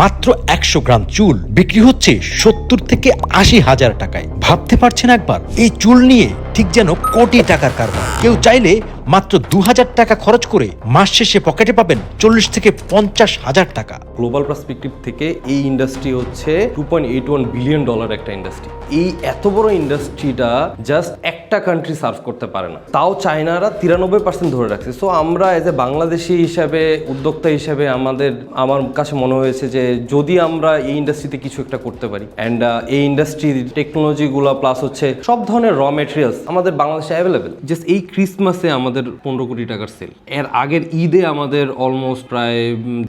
মাত্র 100 গ্রাম চুল বিক্রি হচ্ছে 70 থেকে 80 হাজার টাকায়। ভাবতে পারছেন একবার, এই চুল নিয়ে ঠিক যেন কোটি টাকার কারবার। কেউ চাইলে মাত্র 2000 টাকা খরচ করে মাস শেষে পকেটে পাবেন 40 থেকে 50 হাজার টাকা। গ্লোবাল পার্সপেক্টিভ থেকে এই ইন্ডাস্ট্রি হচ্ছে $2.81 বিলিয়ন একটা ইন্ডাস্ট্রি। এই এত বড় ইন্ডাস্ট্রিটা জাস্ট একটা কান্ট্রি সার্ভ করতে পারে না, তাও চায়নারা 93% ধরে রাখছে। সো আমরা এজ এ বাংলাদেশি হিসাবে, উদ্যোক্তা হিসাবে আমার কাছে মনে হয়েছে যে যদি আমরা এই ইন্ডাস্ট্রিতে কিছু একটা করতে পারি অ্যান্ড এই ইন্ডাস্ট্রির টেকনোলজিগুলো প্লাস হচ্ছে সব ধরনের র মেটেরিয়ালস আমাদের বাংলাদেশে অ্যাভেলেবেল। জাস্ট এই ক্রিসমাসে আমাদের 15 কোটি টাকার সেল, এর আগের ঈদে আমাদের অলমোস্ট প্রায়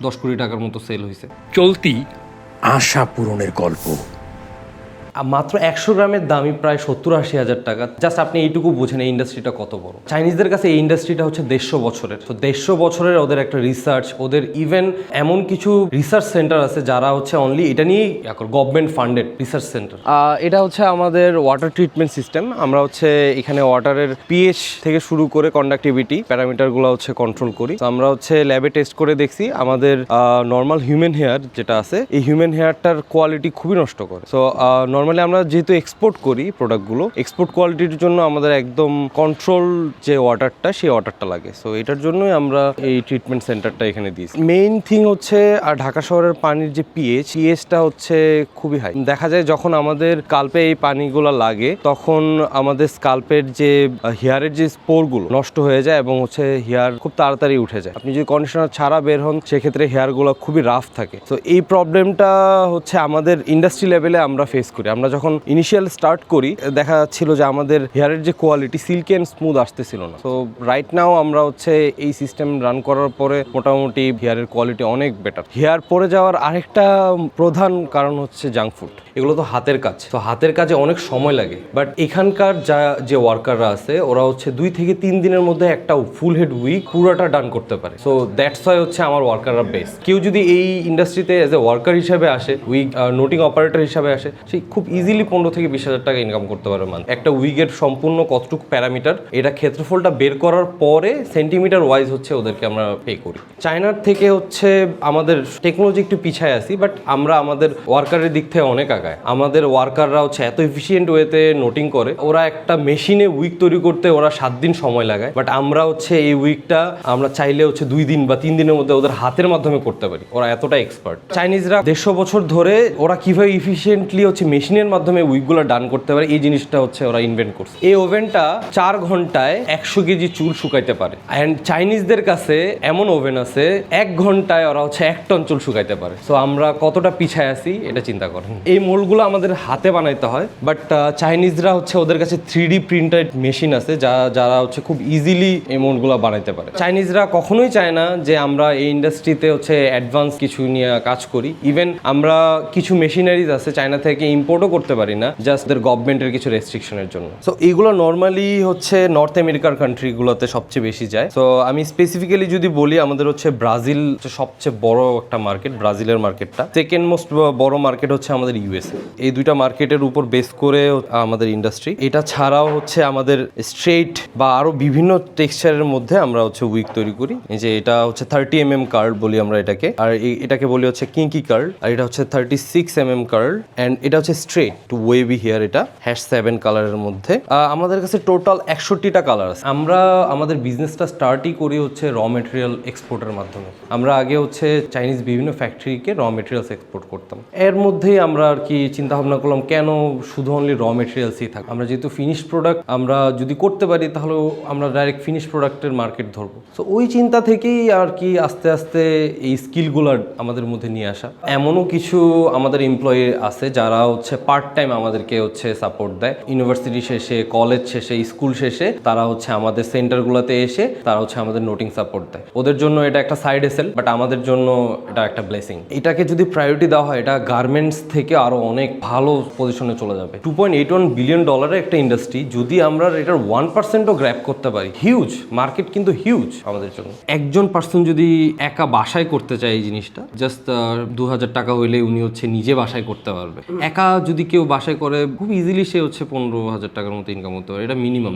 10 কোটি টাকার মতো সেল হয়েছে। চলতি আশা পূরণের গল্প। মাত্র 100 গ্রামের দামই প্রায় 70-80 হাজার টাকা। জাস্ট আপনি এইটুকু বোঝেন এই ইন্ডাস্ট্রিটা কত বড়। চাইনিজদের কাছে এই ইন্ডাস্ট্রিটা হচ্ছে 150 বছরের। তো 150 বছরের ওদের একটা রিসার্চ, ওদের ইভেন এমন কিছু রিসার্চ সেন্টার আছে যারা হচ্ছে অনলি এটা নিয়েই গভর্নমেন্ট ফান্ডেড রিসার্চ সেন্টার। এটা হচ্ছে আমাদের ওয়াটার ট্রিটমেন্ট সিস্টেম। আমরা হচ্ছে এখানে ওয়াটারের পিএইচ থেকে শুরু করে কন্ডাক্টিভিটি প্যারামিটারগুলো হচ্ছে কন্ট্রোল করি। তো আমরা হচ্ছে ল্যাবে টেস্ট করে দেখছি আমাদের নর্মাল হিউম্যান হেয়ার যেটা আছে, এই হিউম্যান হেয়ারটার কোয়ালিটি খুবই নষ্ট করে। সো নর্মালি আমরা যেহেতু এক্সপোর্ট করি প্রোডাক্টগুলো, এক্সপোর্ট কোয়ালিটির জন্য আমাদের একদম কন্ট্রোল যে ওয়াটারটা, সেই ওয়াটারটা লাগে। সো এটার জন্যই আমরা এই ট্রিটমেন্ট সেন্টারটা এখানে দিয়েছি। মেইন থিং হচ্ছে আর ঢাকা শহরের পানির যে পিএইচটা হচ্ছে খুবই হাই। দেখা যায় যখন আমাদের স্কাল্পে এই পানিগুলো লাগে তখন আমাদের স্কাল্পের যে হেয়ারের যে স্পোরগুলো নষ্ট হয়ে যায় এবং হচ্ছে হেয়ার খুব তাড়াতাড়ি উঠে যায়। আপনি যদি কন্ডিশনার ছাড়া বের হন সেক্ষেত্রে হেয়ারগুলো খুবই রাফ থাকে। তো এই প্রবলেমটা হচ্ছে আমাদের ইন্ডাস্ট্রি লেভেলে আমরা ফেস করি। আমরা যখন ইনিশিয়াল স্টার্ট করি দেখা যাচ্ছিল যে আমাদের হেয়ারের যে কোয়ালিটি সিল্কি অ্যান্ড স্মুথ আসতেছিল না। তো রাইট নাও আমরা হচ্ছে এই সিস্টেম রান করার পরে মোটামুটি হেয়ারের কোয়ালিটি অনেক বেটার। হেয়ার পড়ে যাওয়ার আরেকটা প্রধান কারণ হচ্ছে জাঙ্ক ফুড। এগুলো তো হাতের কাজ, তো হাতের কাজে অনেক সময় লাগে। বাট এখানকার যে ওয়ার্কাররা আছে ওরা হচ্ছে 2 থেকে 3 দিনের মধ্যে একটা ফুল হেড উইক পুরোটা ডান করতে পারে। সো দ্যাটস ওয়াই হচ্ছে আমার ওয়ার্কাররা বেস্ট। কেউ যদি এই ইন্ডাস্ট্রিতে এজ এ ওয়ার্কার হিসাবে আসে, উইক নোটিং অপারেটর হিসাবে আসে, সেই খুব ইজিলি 15 থেকে 20 হাজার টাকা ইনকাম করতে পারে মান্থ। একটা উইকের সম্পূর্ণ কতটুকু প্যারামিটার, এটা ক্ষেত্রফলটা বের করার পরে সেন্টিমিটার ওয়াইজ হচ্ছে ওদেরকে আমরা পে করি। চায়নার থেকে হচ্ছে আমাদের টেকনোলজি একটু পিছায় আসি, বাট আমরা আমাদের ওয়ার্কারের দিক থেকে অনেক আগায়। আমাদের ওয়ার্কাররা হচ্ছে এত এফিসিয়েন্ট ওয়েতে নোটিং করে, ওরা একটা মেশিনে উইক তৈরি করতে ওরা 7 দিন সময় লাগায়। বাট আমরা হচ্ছে এই উইকটা আমরা চাইলে হচ্ছে 2 দিন বা 3 দিনের মধ্যে ওদের হাতের মাধ্যমে করতে পারি। ওরা এতটা এক্সপার্ট। চাইনিজরা 150 বছর ধরে ওরা কিভাবে ইফিসিয়েন্টলি হচ্ছে মেশিনের মাধ্যমে উইকগুলো ডান করতে পারে এই জিনিসটা হচ্ছে ওরা ইনভেন্ট করছে। এই ওভেনটা 4 ঘন্টায় 100 কেজি চুল শুকাইতে পারে। অ্যান্ড চাইনিজদের কাছে এমন ওভেন আছে 1 ঘন্টায় ওরা হচ্ছে 1 টন চুল শুকাইতে পারে। সো আমরা কতটা পিছায় আছি এটা চিন্তা করেন। এই মোল্ডগুলো আমাদের হাতে বানাইতে হয়, বাট চাইনিজরা হচ্ছে ওদের কাছে 3D প্রিন্টেড মেশিন আছে যারা হচ্ছে খুব ইজিলি এই মোল্ডগুলো বানাইতে পারে। চাইনিজরা কখনোই চায় না যে আমরা এই ইন্ডাস্ট্রিতে হচ্ছে অ্যাডভান্স কিছু নিয়ে কাজ করি। ইভেন আমরা কিছু মেশিনারিজ আছে চায়না থেকে ইম্পোর্টও করতে পারি না, জাস্ট ওদের গভর্নমেন্টের কিছু রেস্ট্রিকশনের জন্য। সো এইগুলো নর্মালি হচ্ছে নর্থ আমেরিকার কান্ট্রিগুলোতে সবচেয়ে বেশি যায়। সো আমি স্পেসিফিক্যালি যদি বলি, আমাদের হচ্ছে ব্রাজিল সবচেয়ে বড় একটা মার্কেট, ব্রাজিলের মার্কেটটা। সেকেন্ড মোস্ট বড় মার্কেট হচ্ছে আমাদের ইউএসএ। এই দুইটা মার্কেটের উপর বেস করে আমাদের ইন্ডাস্ট্রি। এটা ছাড়াও হচ্ছে আমাদের স্ট্রেইট বা আরো বিভিন্ন টেক্সচারের মধ্যে আমরা হচ্ছে উইক তৈরি করি। এই যে এটা হচ্ছে 30mm কার্ল বলি আমরা এটাকে, আর এটাকে বলি হচ্ছে কিঙ্কি কার্ল, আর এটা হচ্ছে 36mm কার্ল, অ্যান্ড এটা হচ্ছে স্ট্রেট টু ওয়েভি হেয়ার। এটা #7 কালারের মধ্যে। আমাদের কাছে টোটাল 61টা কালার আছে। আমরা আমাদের বিজনেসটা স্টার্টই করি হচ্ছে র মেটেরিয়াল এক্সপোর্টের মাধ্যমে। আমরা আগে হচ্ছে চাইনিজ বিভিন্ন ফ্যাক্টরিকে র মেটেরিয়ালস এক্সপোর্ট করতাম। এর মধ্যেই আমরা আর কি চিন্তা ভাবনা করলাম কেন শুধু অনলি র মেটেরিয়ালসই থাক, আমরা যেহেতু ফিনিশ প্রোডাক্ট আমরা যদি করতে পারি তাহলে আমরা ডাইরেক্ট ফিনিশ প্রোডাক্টের মার্কেট ধরবো। সো ওই চিন্তা থেকেই আর কি আস্তে আস্তে এই স্কিলগুলো আমাদের মধ্যে নিয়ে আসা। এমনও কিছু আমাদের এমপ্লয়ি আছে যারা হচ্ছে পার্ট টাইম আমাদেরকে হচ্ছে সাপোর্ট দেয়। ইউনিভার্সিটি শেষে, কলেজ শেষে, স্কুল শেষে তারা হচ্ছে আমাদের সেন্টারগুলোতে এসে তারা হচ্ছে আমাদের নোটিং সাপোর্ট দেয়। ওদের জন্য এটা একটা সাইড এসেল, বাট আমাদের জন্য এটা একটা ব্লেসিং। এটাকে যদি প্রায়োরিটি দেওয়া হয়, এটা গার্মেন্টস থেকে আরো অনেক ভালো পজিশনে চলে যাবে। $2.81 বিলিয়ন একটা ইন্ডাস্ট্রি, যদি আমরা এটার 1%ও গ্র্যাব করতে পারি, হিউজ মার্কেট, কিন্তু হিউজ আমাদের জন্য। একজন পার্সন যদি একা বাসায় করতে চায় এই জিনিসটা, জাস্ট 2000 টাকা হইলে উনি হচ্ছে নিজে বাসায় করতে পারবে। একা যদি কেউ বাসায় করে খুব ইজিলি সে হচ্ছে 15,000 টাকার মতো ইনকাম হতে পারে, এটা মিনিমাম।